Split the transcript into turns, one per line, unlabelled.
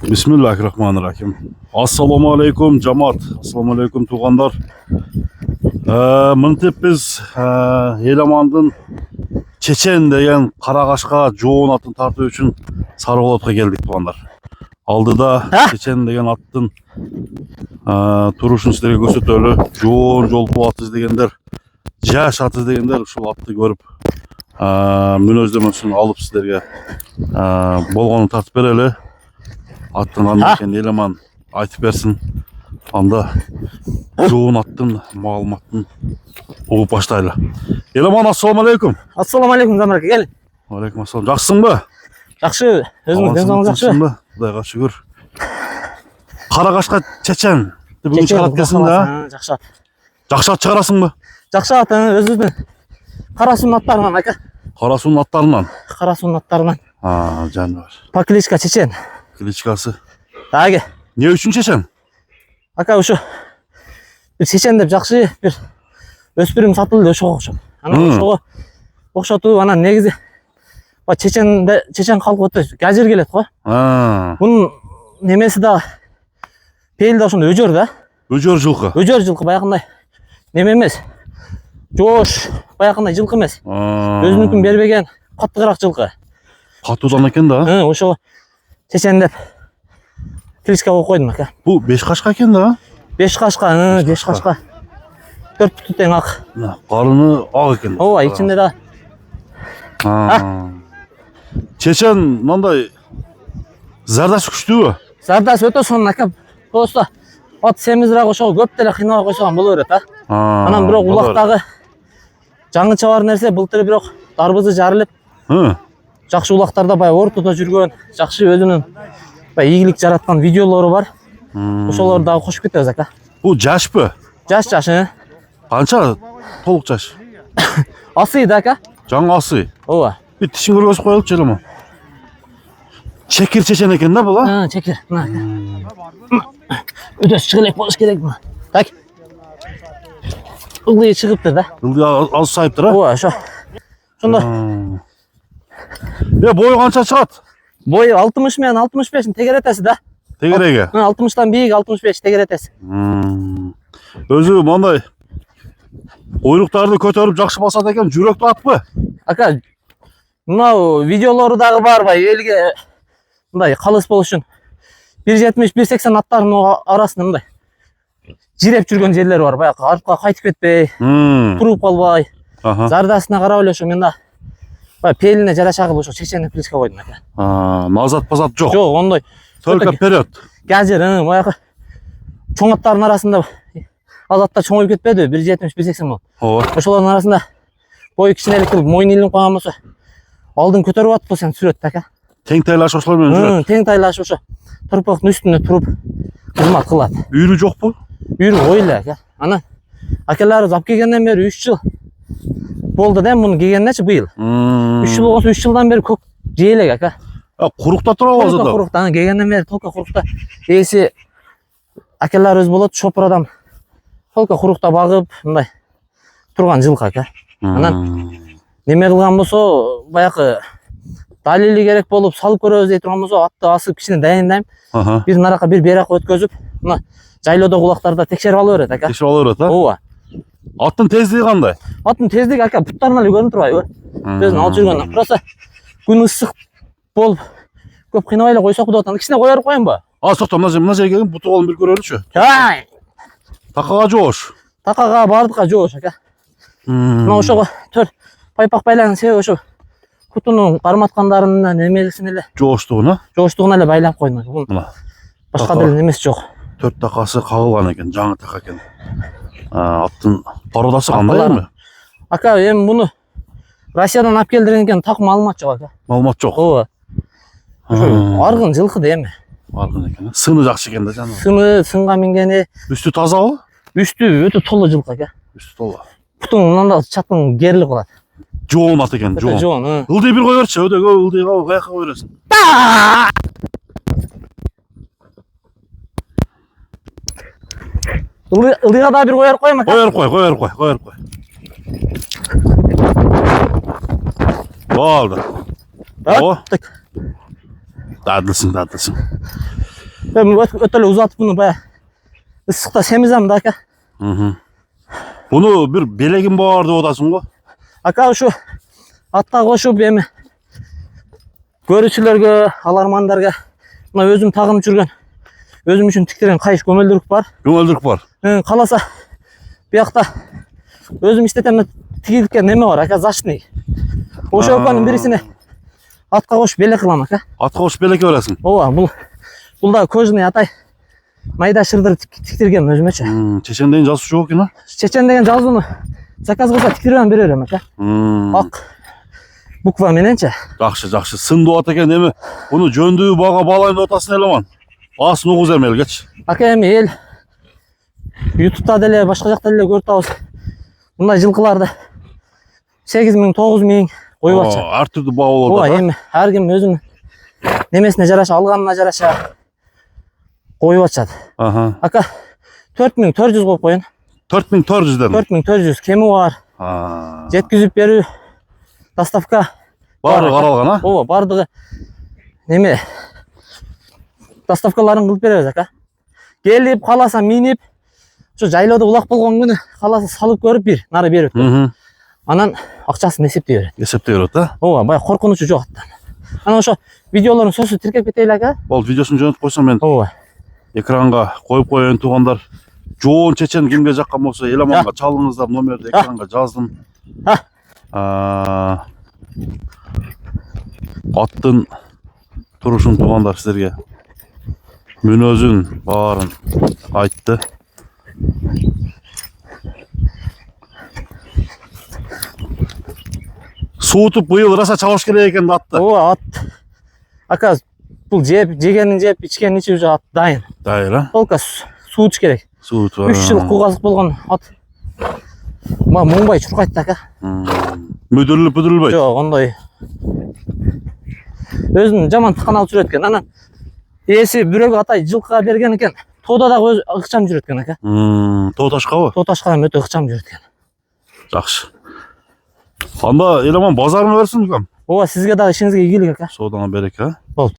Bismillahirrahmanirrahim. Assalamu alaikum cemaat. Assalamu alaikum tuğanlar. Mıntep biz Yelamandın Çeçen deyen Karakaşka Joğun atın tartı üçün Sarıolat'a geldik tuğanlar. Aldıda Çeçen deyen attın turuşun sizlere gösterölü Joğun jolpu atız degenler Jaş atız degenler şu attı görüp münözlemesini alıp sizlerge bolğanı tartıp bereli. Attın anlayken eleman aytıp bersin. Anda Joğun attın, malumatın oğup başlayla. Eleman assalamu alaikum.
Assalamu alaikum Zamaraka, gel.
Aleyküm assalam. Жақсың ба?
Жақсы, өзіңіз денсаулығыңыз жақсы
ба? Құдайға шүкір. Қарақашқа Чечен. Бүгін шығарат келсің да?
Жақсы.
Жақсы ат шығарасың ба?
Жақсы ат, өзіңіздің Қарасудың аттарынан, ака.
Қарасудың аттарынан.
Қарасудың аттарынан.
Жаны бар.
По кличка Чечен.
Кличкасы.
Аге.
Не үшін Чечен?
Ака, ушу bir Чечен деп жақсы bir өспірім сатылды ошоға окшоп. Анан ошоға окшотуп, анан негизи Чечен калкы өтө газир келет го. Бунун немеси да пейил ошондо өжөр да.
Өжөр жылкы.
Өжөр жылкы баягындай неме эмес. Жоош баягындай жылкы эмес. Өзүнүкүн бербеген каттыгыраак жылкы.
Катуудан экен да?
Ошого Чечен деп кличка коюп койдум ака.
Бул 5 кашка экен да?
5 кашка, 5 кашка. 4 бүтүн тең ак.
Карыны ак экен.
Ооба, ичинде да.
Чечен мындай зардасы күчтүүбү?
Зардасы өтө сонун ака. Просто ат семизирээк ошого көп деле кыйнабай койсоң боло берет, Анан бирок улактагы жаңыча бар нерсе былтыр бирок дарбызы жарылып. Жакшы улактарда баягы ортодо жүргөн, жакшы өзүнүн баягы ийгилик жараткан видеолору бар. Ошолорду дагы кошуп кетебиз ака.
Бул жашпы?
Жаш.
Канча толук жаш?
Асый да ака.
Жаңы асый.
Ооба.
Bir tişin görgөзүп коелучу эле мо. Чекир Чечен экен да бул,
Чекир. Мына. Өтөс чыгып элек болуш керек мына. Так. Ылдый чыгыптыр да.
Ылдый аз сайыптыр,
Ооба, ошо. Ошондо.
Бою канча чыгат?
Бою 60 менен 65-ин тегеретеси да.
Тегереге?
60-тан бийик 65 тегеретеси.
Өзү мындай ойруктарды көтөрүп жакшы басат экен, жүрөктү атпы?
Ака, мына видеолору дагы бар элге мындай калыс болуш үчүн 170-180 аттарынын арасында мындай жиреп жүргөн жерлери бар, баягы артка кайтып кетпей, туруп калбай, зардасына карап эле ошо мен да баягы пелине жараша кылып ошо Чеченди кличка койдум ака.
Назат пазат жок.
Жок, ондой.
Только вперед.
Газир, баягы чоң аттардын арасында аз аттар чоңоюп кетпеди, 170-180 болуп.
Ооба.
Ошолордун арасында бою кичинелик кылып мойун илинип койгон болсо алдын көтөрүп атып болсоң сүрөт ака.
Тең тайлашып ошолор менен жүрөт.
Тең тайлашып ошо турпоктун үстүнө туруп кызмат кылат.
Үйрү жокпу?
Үйрү ой эле ака. Анан акелерибиз алып келгенден бери 3 жыл болду да, муну келгеннечи быйыл. 3 жыл болгонсо 3 жылдан бери көк жээлек ака.
Курукта турабы азыр да?
Курукта, келгенден бери толка курукта. Эси акелерибиз болот, шопур адам толка курукта багып, мындай турган жылкы ака. Анан неме кылган болсо, баягы далили керек болуп салып көрөбүз дей турган болсо, атты асып кичине дайындайм. Бир нарака, бир беракка өткөзүп, мына жайлоодо улактарда текшерип ала берет ака.
Текшерип ала берет,
Ооба.
Аттын тездиги кандай?
Аттын тездиги ака буттарынан эле көрүнүп турбайбы? Өзүн алып жүргөндөн. Просто күн ысык болуп, көп кыйнабай эле койсок деп атам. Кичине коюп коеюнбу?
Токто, мына жерге келип буту колун бир көрөлүчү. Такага жоош.
Такага бардыкка жоош ака. Мына ошого төр пайпак байланган себеби ошо кутунун карматкандарынын немесин эле
Жооштугуна
эле байлап койдум. Башка деле немеси жок.
4 такасы кагылган экен, жаңы така экен. Аттын породасы кандай эми?
Ака, эми муну Россиядан алып келдирген экен, так маалымат жок ака.
Маалымат жок.
Ооба. Ошо аргын жылкы да эми.
Аргын экен. Сыны жакшы экен да жана.
Сынга мингени.
Үстү тазабы?
Үстү өтө толо жылкы ака.
Үстү толо.
Бутун мындан чатын керилип калат.
Жоон ат экен, жоон.
Жоон.
Ылдый бир коерчу, өтө көп ылдыйга каяка кое бересиң?
Ылдыйга да бир коер коем ака.
Коер кой. Болду.
Так.
Dadılsın.
Ben ötele uzatıp bunu baya ıslıkta semizem de aka.
Bunu bir belegin bağırdı odasın bu.
Aka şu hatta koşup emi görücülerge, alarmandarga mına özüm tagım жүрген özüm üçün tiktirilen kayış gömөлдүрүк бар.
Gömöldürük var.
Kalasa bir yakta özüm işletemde tigilken neme var aka zaştный. O şopanın birisini atqa koşup belek kılam aka.
Atқа koş belek öresin.
Ооба бұл да көжіне атай майда шырдыр тіктірген өзіме ше.
Çeçen deyin casusu yok yine.
Чечен деген жазуыны заказ кылса тіктірген бере берем aka. Ак буква мененче.
Жақшы. Сын дуат екен деме. Bunu жөндүү bağa балайын отасын eleman. Асын оғыз емел geç.
Aka эми эл ютубта деле башка жакта деле көрүп атабыз. Мындай жылкыларды 8 000 9 000 коюп атчы.
Her türlü bağ olur.
Ооба эми ар ким өзүнүн немесине жараша алганына жараша коюп атышат. Aka 4400 коюп коюн.
4400'den.
4400 кеми бар. Жеткизип берүү доставка
Бары қаралған ha?
ооба бардыгы неме доставкаларын кылып беребиз ака. Келип кааласа минип ошо жайлоодо улак болгон күнү кааласа салып көрүп бир нары берип анан акчасын эсептей берет.
Есептей берет да?
Ооба бая коркунучу жок аттан. Анан ошо видеолорун сөзсүз тиркеп кетейли ака.
Ол видеосын жөнөтүп койсом мен
Ооба.
экранга коюп коеюн туугандар. Жоон чечен кимге жаккан болсо эламанга чалыңыздар, номерди экранга жаздым. Аттын турушун туугандар силерге мүнөзүн баарын айтты. Суутуп быйыл раса чабыш керек экен да атты.
Ооба ат. Ака бул жегенин жеп, ичкенин ичип уже ат дайын.
Дайыр а?
Толка суу ич керек.
Суут.
3 жыл куугазык болгон ат. Ма муңбай чуркайт ака.
Мүдүрүлбөй.
Жок, ондой. Өзүн жаман тыкан алып жүрөт экен. Анан ээси бирөөгө атай жылкыга берген экен. Тоодо дагы ыкчам жүрөт экен ака.
Тоо ташкабы?
Тоо ташка өтө ыкчам жүрөт экен.
Жакшы. Анда эламан базарына берсин укам.
Ооба, сизге дагы ишиңизге ийгилик ака.
Соодаңа береке, а?
Болду.